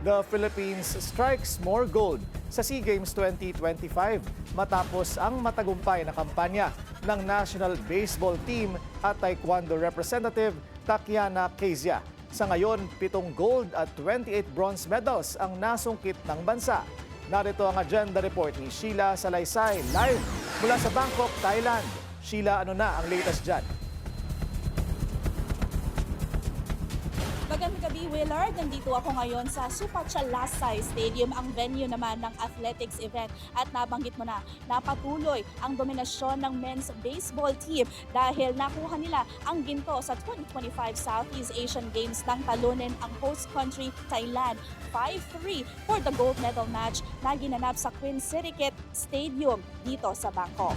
The Philippines strikes more gold sa SEA Games 2025 matapos ang matagumpay na kampanya ng National Baseball Team at Taekwondo representative Takiana Kezia. Sa ngayon, 7 gold at 28 bronze medals ang nasungkit ng bansa. Narito ang agenda report ni Sheila Salaysay live mula sa Bangkok, Thailand. Sheila, ano na ang latest dyan? Magandang gabi, Willard. Nandito ako ngayon sa Supachalasay Stadium, ang venue naman ng athletics event. At nabanggit mo na, napatuloy ang dominasyon ng men's baseball team dahil nakuha nila ang ginto sa 2025 Southeast Asian Games nang talunin ang host country Thailand 5-3 for the gold medal match na ginanap sa Queen Sirikit Stadium dito sa Bangkok.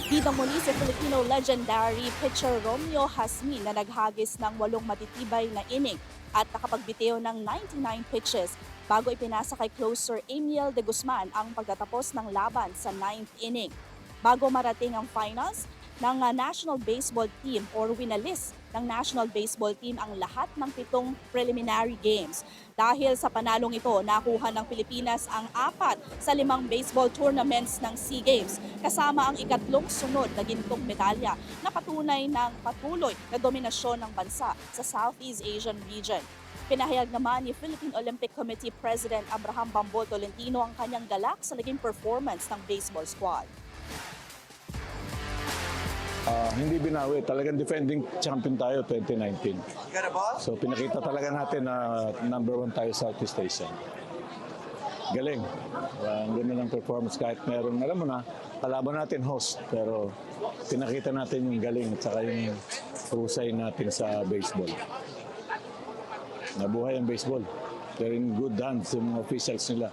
Bida muli si Filipino legendary pitcher Romeo Hasmin na naghagis ng 8 matitibay na inning at nakapagbitiw ng 99 pitches bago ipinasa kay closer Emil de Guzman ang pagtatapos ng laban sa 9th inning. Bago marating ang finals ng National Baseball Team or winalis ng National Baseball Team ang lahat ng 7 preliminary games. Dahil sa panalong ito, nakuha ng Pilipinas ang 4 sa 5 baseball tournaments ng SEA Games, kasama ang ikatlong sunod na gintong medalya na patunay ng patuloy na dominasyon ng bansa sa Southeast Asian region. Pinahayag naman ni Philippine Olympic Committee President Abraham Bambo Tolentino ang kanyang galak sa naging performance ng baseball squad. Hindi binawi. Talagang defending champion tayo 2019. So pinakita talaga natin na number 1 tayo sa Southeast Asia. Galing. Ang ganda ng performance kahit meron, alam mo na, kalaban natin host. Pero pinakita natin yung galing at saka yung husay natin sa baseball. Nabuhay ang baseball. They're in good hands yung mga officials nila.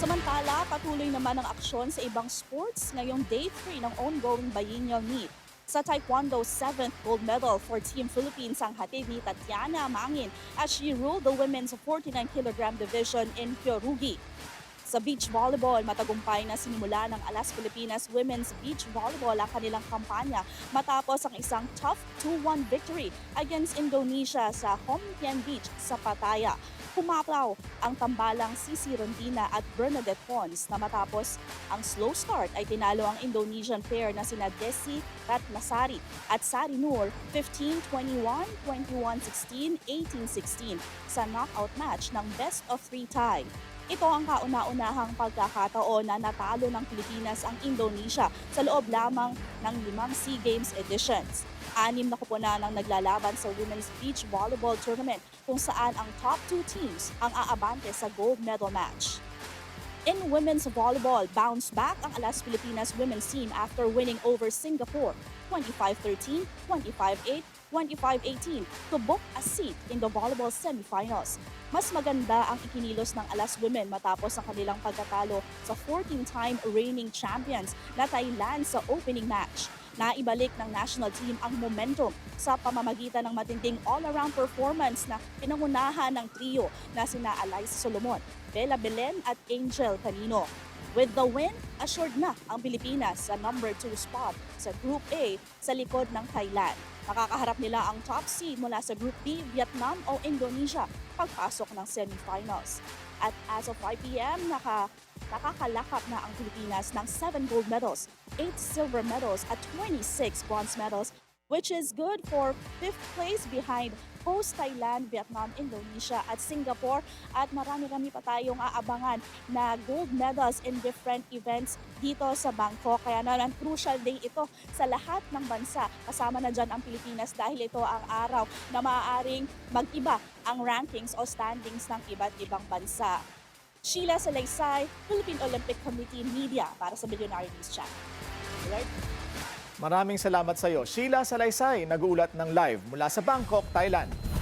Samantala, patuloy naman ang aksyon sa ibang sports ngayong day 3 ng ongoing biennial meet. Sa Taekwondo, 7th gold medal for Team Philippines ang hatid ni Tatiana Mangin as she ruled the women's 49kg division in Pyorugi. Sa beach volleyball, matagumpay na sinimula ng Alas Pilipinas Women's Beach Volleyball ang kanilang kampanya matapos ang isang tough 2-1 victory against Indonesia sa Hompian Beach sa Pattaya. Pumaplaw ang tambalang Sisi Rondina at Bernadette Pons na matapos ang slow start ay tinalo ang Indonesian pair na sina Desi Ratnasari at Sari Noor 15-21, 21-16, 18-16 sa knockout match ng best of 3 tie. Ito ang kauna-unahang pagkakataon na natalo ng Pilipinas ang Indonesia sa loob lamang ng 5 SEA Games editions. 6 na koponan ang naglalaban sa Women's Beach Volleyball Tournament kung saan ang top 2 teams ang aabante sa gold medal match. In women's volleyball, bounce back ang Alas Pilipinas women's team after winning over Singapore 25-13, 25-8, 25-18 to book a seat in the volleyball semifinals. Mas maganda ang ikinilos ng Alas Women matapos ang kanilang pagkatalo sa 14-time reigning champions na Thailand sa opening match. Naibalik ng national team ang momentum sa pamamagitan ng matinding all-around performance na pinangunahan ng trio na sina Alyssa Solomon, Bella Belen at Angel Canino. With the win, assured na ang Pilipinas sa number 2 spot sa Group A sa likod ng Thailand. Nakakaharap nila ang top seed mula sa Group B, Vietnam o Indonesia pagpasok ng semifinals. At as of 5 p.m., nakakalakap na ang Pilipinas ng 7 gold medals, 8 silver medals at 26 bronze medals, which is good for 5th place behind host Thailand, Vietnam, Indonesia at Singapore. At marami-rami pa tayong aabangan na gold medals in different events dito sa Bangkok. Kaya naman crucial day ito sa lahat ng bansa. Kasama na dyan ang Pilipinas dahil ito ang araw na maaaring mag-iba ang rankings o standings ng iba't ibang bansa. Sheila Salaysay, Philippine Olympic Committee Media para sa Billionaire News Channel. Right? Maraming salamat sa iyo, Sheila Salaysay, nag-uulat ng live mula sa Bangkok, Thailand.